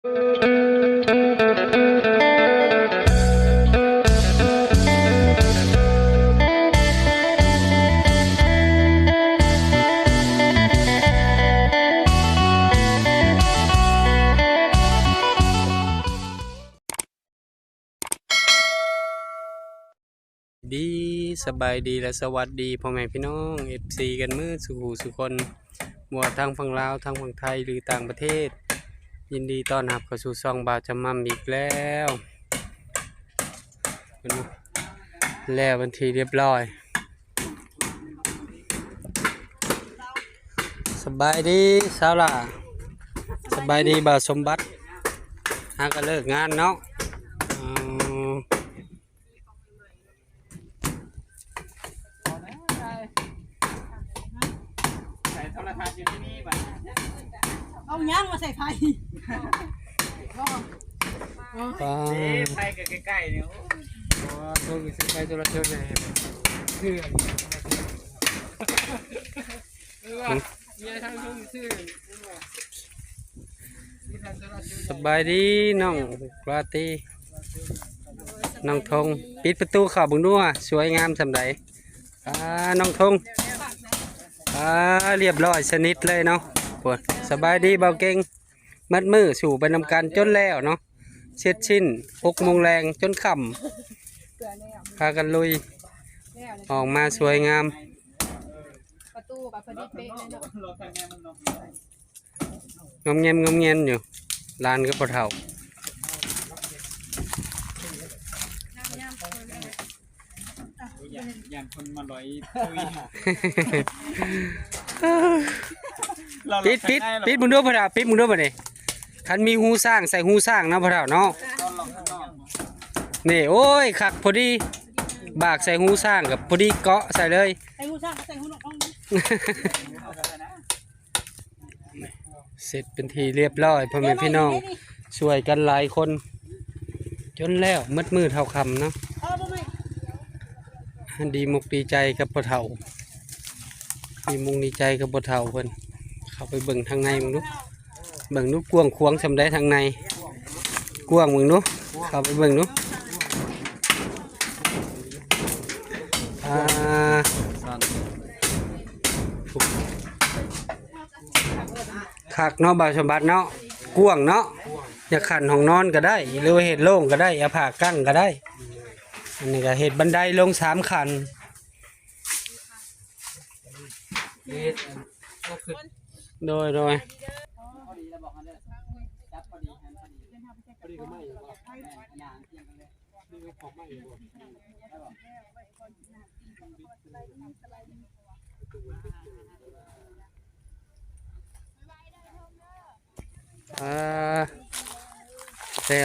ดีสบายดีและสวัสดีพ่อแม่พี่น้องFCกันมือสู่สุคนบัวทางฝั่งลาวทางฝั่งไทยหรือต่างประเทศยินดีต้อนรับเข้าสู่ช่องบ่าวจำมั่มอีกแล้วแล้ววันทีเรียบร้อยสบายดีสาวล่ะสบายดีบ่าวสมบัติหาก็เลิกงานเนาะเอาย่างมาใส่ไข่ไข่กับใกล้ๆเนี่ยตัวนี้ใส่ตัวละเท่าไหร่เพื่อนสบายดีน้องปลาตีน้องทงปิดประตูเข้าบึงนัวสวยงามสำใดน้องทงเรียบร้อยสนิทเลยเนาะปวดสบายดีเบาเก่งมัดมือสู่ไปนำการจนแล้วเนาะเช็ดชิ้น6 โมงแรงจนค่ำพากันลุยออกมาสวยงามประตูแบบพอดีเป๊ะเลยเนาะงอมเงียนอยู่ลานก็ปะเท่าอย่างคนมาลอยปิดมึงด้วยพะเท่าปิดมึงด้วยพะเนี่ยคันมีหูสร้างใส่หูสร้างนะพะเท่าเนาะนี่โอ้ยขักพอดีบากใส่หูสร้างกับพอดีเกาะใส่เลยใส่หูสร้างใส่หูหนกเสร็จเป็นทีเรียบร้อยพ่อแม่พี่น้องช่วยกันหลายคนจนแล้วมืดมืดเท่าคำเนาะดีมุกดีใจกับพ่อเฒ่าดีมุกดีใจกับพ่อเฒ่าเพิ่นเข้าไปเบิ่งทางในมึงดูเบิ่งดูกวางควงสำได้ทางในกวางมึงดูเข้าไปเบิ่งดูคักเนาะบ่าวสมบัติเนาะกวางเนาะอย่าขันห้องนอนก็ได้หรือว่าเห็ดโล่งก็ได้อย่าผ่ากั้งก็ได้อันนี้ก็เห็ดบันไดลง3 ขันโดยแล้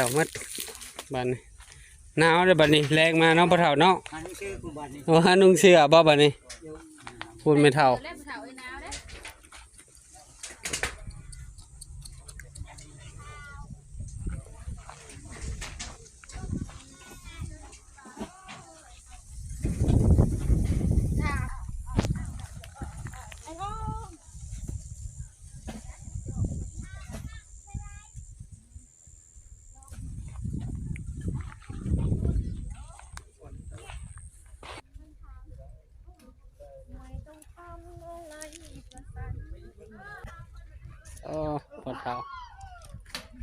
วมัดบันหนาวเลยบันนี้แรงมาเนาะพ่อเฒ่าเนาะโอ้ฮะนุ่งเสื้อบ่บันนี้พูดไม่เท่าพ่อเฒ่า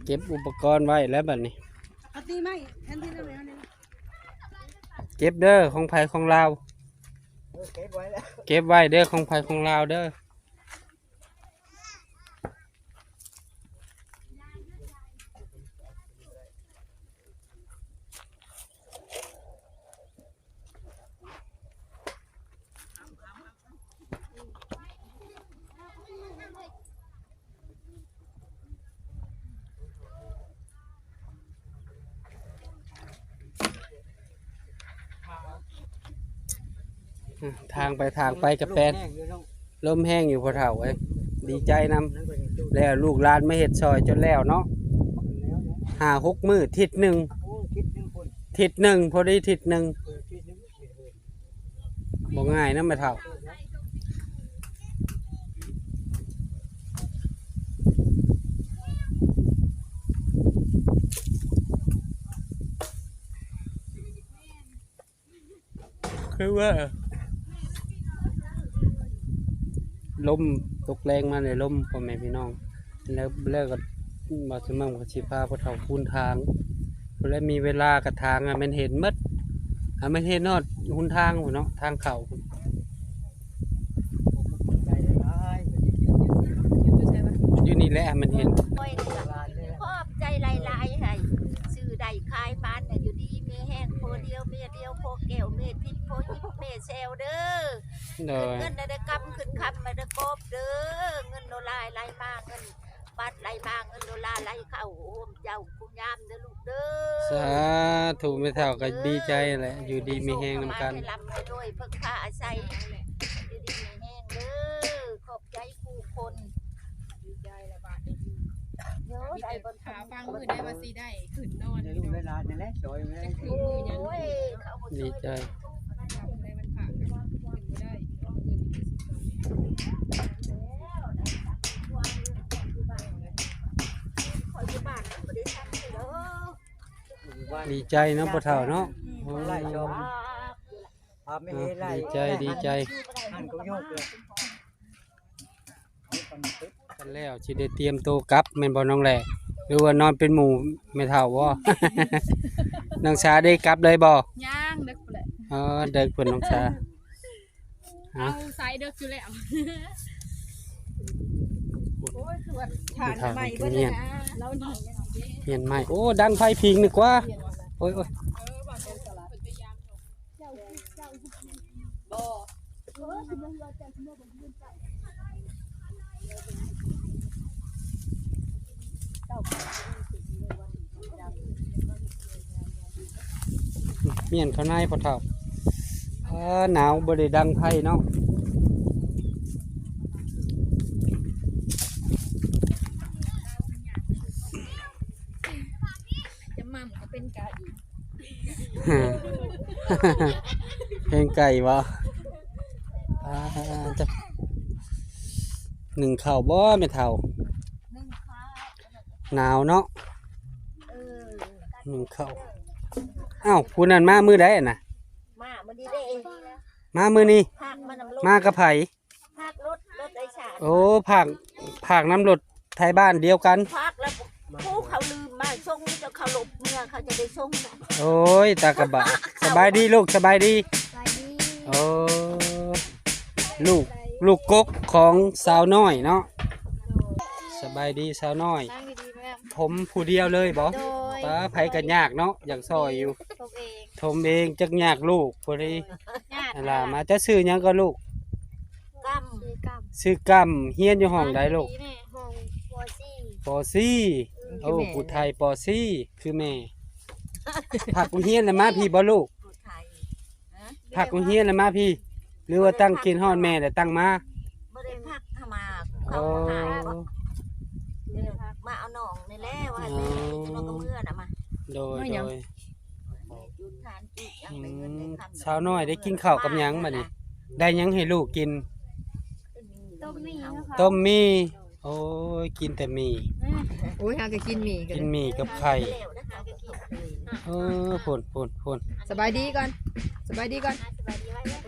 เก็บอุปกรณ์ไว้แล้วบัดนี้เก็บเด้อของไผของเราเก็บไว้เด้อของไผของเราเด้อทางไปกับแฟนลมแห้งอยู่พอเฒ่าเอ้ยดีใจนำแล้วลูกหลานไม่เห็ดซอยจนแล้วเนาะ5-6 มื้อทิศหนึ่งพอดีทิศหนึ่งบ่ง่ายนะแม่เฒ่า เ คือว่าลมตกแรงมาเลยลมพ่อแม่พี่น้องแล้วก็บ่สมั่งก็สิพาพวกเฒ่าคูนทางเพิ่นแล้วมีเวลากระทางมันเห็นหมดมันเห็นฮอดหนทางพุ่นเนาะทางเข้า ใจร้าย อยู่นี่แหละมันเห็น คอยนี่ล่ะขอบใจหลายๆให้ซื้อได้ขายบ้านน่ะอยู่ดีมีแห้งโพเดียวเมียเดียวโพแก้วเมียทิพย์โพยิบเมียแซวเด้อ โดย เงินได้กำขึ้นคำมาได้กบเด้อเงินโดลาไหลมาเงินบัตรไหลมาเงินโดลาไหลเข้าโฮมเจ้าคุณยามเด้อลูกเด้อ สาธุไม่เท่าก็ดีใจแหละอยู่ดีมีแฮงนำกัน ให้ลำให้ด้วยเพิ่งพาอาศัยอยู่ดีมีแห้งเด้อขอบใจผู้คนดีใจละบาทนี้เยอะได้บน ขาฟังมือได้ว่าสิได้ขึ้นนอน ในลูกในหลานนี่แหละสวยแม่ คือมือยัง โอ้ยเขาบ่ช่วย ดีใจ ในมันผ่าขึ้นบ่ได้ คอยอยู่บ้านบ่ได้ทำเด้อ ดีใจเนาะพ่อเฒ่าเนาะโอ้ ไล่ชมพาไม่เห็นไล่ ดีใจดีใจ หันก็โยกเลย กันแล้วสิได้เตรียมโตวกลับแม่นบ่น้องแหล่หรือว่านอนเป็นหมู่ไม่เท่าบ่ น้องชาได้กลับเลยบ่ ย่างเด็กแหละ เด็กเพิ่นน้องชา เอาสายเด็กอยู่แล้วโอ้ยคือว่าฐานใหม่เบิ่นะเราหนี เปลี่ยนใหม่โอ้ดังไฟพิงดีกว่าโอ้ย ว่าเป็นสลัดพยายามบ่ เมียนเข้าในพ่อเฒ่าหนาวบ่ได้ดังไฟเนาะ จะมั่มก็เป็นกาอีก เพลงไก่วะจะหนึ่งเข่าบ่ไม่เท่า นึ่งข้าว หนาวเนาะ เออ หนึ่งเข่าอ้าวผู้นั้นมามือได้น่ะ มาบ่ดีได้เอง มามือนี้ ภาคมันนำรถ มากระไผ ภาครถไอ้ชา โอ้ผากน้ำรถไทยบ้านเดียวกัน ภาคแล้วผู้เขาลืมมาส่งจะเขาหลบเมื่อเขาจะได้ส่งนะ โอ้ยตากระบะสบายดีลูกสบายดี ไปดี โอ้ลูกกกของสาวน้อยเนาะสบายดีสาวน้อย นั่งดีๆแม่ ผมผู้เดียวเลยบ่ โดย ป้าไผกันยากเนาะอยากซอยอยู่ พวกเอง ผมเองจักยากลูกพอดี ญาติ นั่นล่ะมาจะซื้อหยังก็ลูก กำ ซื้อกำเฮียนอยู่ห้องใดลูก ห้องปัวซี่ ปอซี่โอ้ผู้ไทยปอซี่คือแม่ผักกูเฮียนน่ะมาพี่บ่ลูก ผู้ไทย ผักกูเฮียนน่ะมาพี่ หรือว่าตั้งกินฮอดแม่แต่ตั้งมา บ่ได้พักเข้ามา โอ้ เขาหายบ่เดี๋ยวมาเอาหนองนี่แหละว่าแต่น้องก็เมื่อน่ะมา โดย จุดทานจุดยัง อื ได้เงินได้ ม คำ สาวน้อยได้กินข้าวกับหยังบัดนี้ได้หยังให้ลูกกิน ต้มมีนะคะ ต้มมี่โอ้ยกินแต่หมี่ โอ้ยหาก็กินหมี่กัน กินหมี่กับไข่ เร็วนะคะก็กินเลย พ่น สบายดีก่อนสบายดีก่อน สบายดีไว้เลย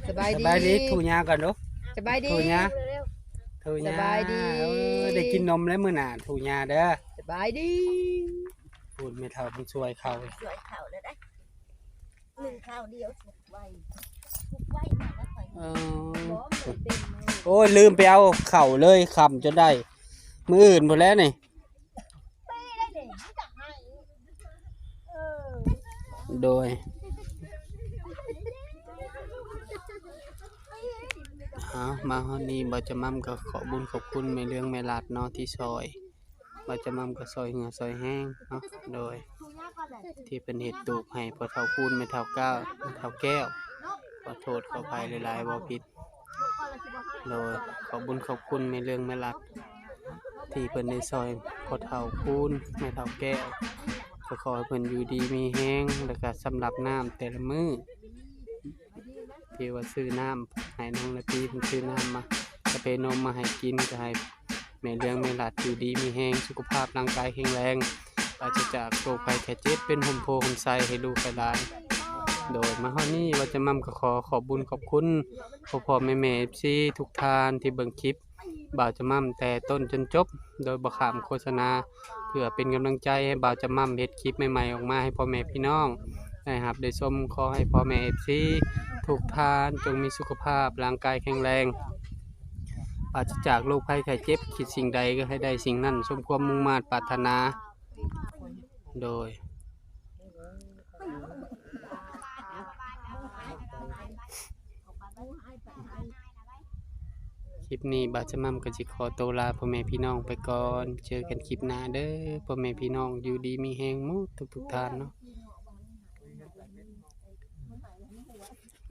สบาย ส ดี บายดีถูยาก่อนเนาะ สบายดี ถูยา เร็ว ถูยา สบายดี ได้กินนมแล้วมื้อหน้าถูยาเด้อ สบายดี พูดไม่เท่ามันช่วยเขา ๆช่วยข้าวเลยได้หนึ่งข้าวเดียวสุกไว้สุกไว้มาแล้วค่อย เอ บ่ อ มันเต็มเลย โอ้ยลืมไปเอาเข่าเลยคำจนได้ มืออื่นหมดแล้วนี่ ได้เด็กจักให้เออ โดยมาฮอดนี้บ่จะมั่มก็ขอบุญขอบคุณแม่เรื่องแม่ลาดเนาะที่ซอยบ่จะมั่มก็ซอยเหงื่อซอยแห้งเนาะโดยที่เป็นเห็ดตูกให้พ่อเฒ่าคูณแม่เฒ่าก้าวแม่เฒ่าแก้วขอโทษขออภัยหลายๆบ่ผิดโดยขอบุญขอบคุณแม่เรื่องแม่ลาดที่เพิ่นได้ซอยพ่อเฒ่าคูณแม่เฒ่าแก้วก็ขอให้เพิ่นอยู่ดีมีแห้งแล้วก็สำหรับน้ำแต่ละมื้อที่ว่าซื้อน้ำให้น้องนาทีเพิ่นซื้อน้ำมาจะไปนมมาให้กินก็ให้แม่เรื่องแม่ลาดอยู่ดีมีแห้งสุขภาพร่างกายแข็งแรงปราศจากโรคภัยไข้เจ็บเป็นห่มโพห่มไทรให้ลูกให้หลาน โดยมาฮอดนี้ว่าจะมั่มก็ขอบุญขอบคุณพ่อๆแม่ๆ FC ทุกท่านที่เบิ่งคลิปบ่าวจะมั่มแต่ต้นจนจบโดยบ่ข้ามโฆษณาเพื่อเป็นกำลังใจให้บ่าวจะมั่มเฮ็ดคลิปใหม่ๆออกมาให้พ่อแม่พี่น้องได้รับได้ชมขอให้พ่อแม่ FC ทุกท่านจงมีสุขภาพร่างกายแข็งแรงปราศจากโรคภัยไข้เจ็บคิดสิ่งใดก็ให้ได้สิ่งนั้นสมความมุ่งมา่ปรารถนาโดยคลิปนี้บาจะมั่มก็สิขอตัวลาพ่อแม่พี่น้องไปก่อนเจอกันคลิปหน้าเด้อพ่อแม่พี่น้องอยู่ดีมีแฮงหมดทุกท่านเนาะ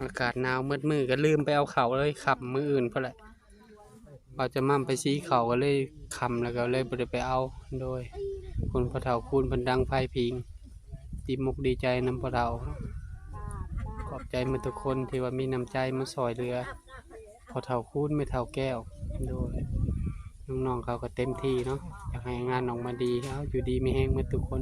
อากาศหนาวมืดมือก็ลืมไปเอาเข่าเลยขับมืออื่นเพราะแหละบาจะมั่มไปซีเข่าก็เลยคำแล้วก็เลยบ่ได้ไปเอาโดยคนพ่อเฒ่าคูณเพิ่นดังไพ่พิงดีมุกดีใจนำพ่อเฒ่าขอบใจมาทุกคนที่ว่ามีน้ำใจมาซอยเรือพอเท่าคูณไม่เท่าแก้วโดยน้องๆเขาก็เต็มที่เนาะอยากให้งานออกมาดีแล้วอยู่ดีไม่แห้งเหมือนทุกคน